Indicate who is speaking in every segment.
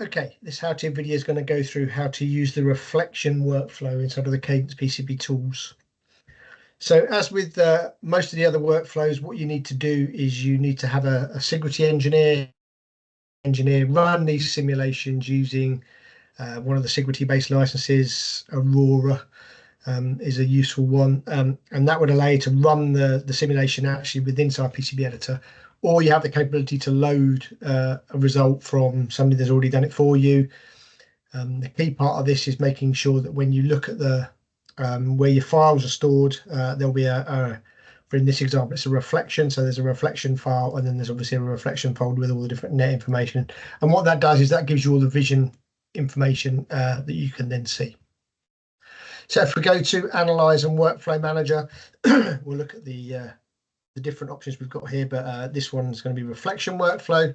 Speaker 1: Okay, this how-to video is going to go through how to use the reflection workflow inside of the Cadence PCB tools. So as with most of the other workflows, what you need to do is you need to have a security engineer run these simulations using one of the security-based licenses. Aurora is a useful one, and that would allow you to run the simulation actually within inside PCB editor, or you have the capability to load a result from somebody that's already done it for you. The key part of this is making sure that when you look at the where your files are stored, there'll be for in this example, it's a reflection. So there's a reflection file, and then there's obviously a reflection folder with all the different net information. And what that does is that gives you all the vision information that you can then see. So if we go to Analyze and Workflow Manager, we'll look at the different options we've got here, but this one's going to be Reflection Workflow.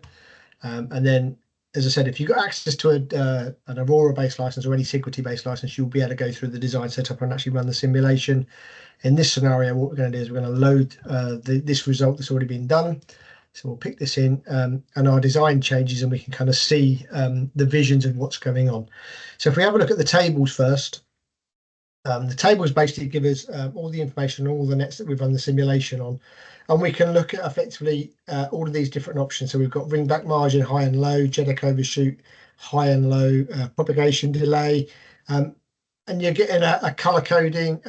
Speaker 1: And then, as I said, if you've got access to an Aurora-based license or any security-based license, you'll be able to go through the design setup and actually run the simulation. In this scenario, what we're going to do is we're going to load this result that's already been done. So we'll pick this in, and our design changes, and we can kind of see the visions of what's going on. So if we have a look at the tables first, the tables basically give us all the information, all the nets that we've run the simulation on, and we can look at effectively all of these different options. So we've got ring back margin, high and low, JEDEC overshoot, high and low, propagation delay, and you're getting a color coding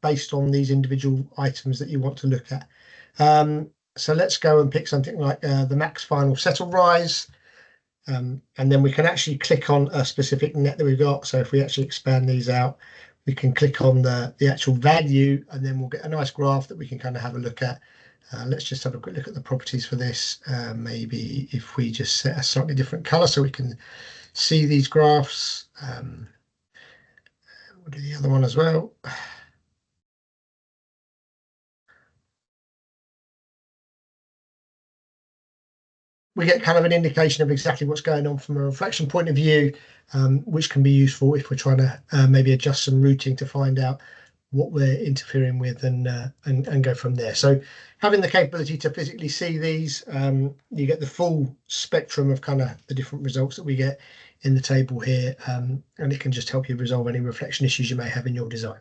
Speaker 1: based on these individual items that you want to look at. So let's go and pick something like the max final settle rise. And then we can actually click on a specific net that we've got. So if we actually expand these out, we can click on the actual value, and then we'll get a nice graph that we can kind of have a look at. Let's just have a quick look at the properties for this. Maybe if we just set a slightly different color so we can see these graphs. We'll do the other one as well. We get kind of an indication of exactly what's going on from a reflection point of view, which can be useful if we're trying to maybe adjust some routing to find out what we're interfering with and go from there. So having the capability to physically see these, you get the full spectrum of kind of the different results that we get in the table here, and it can just help you resolve any reflection issues you may have in your design.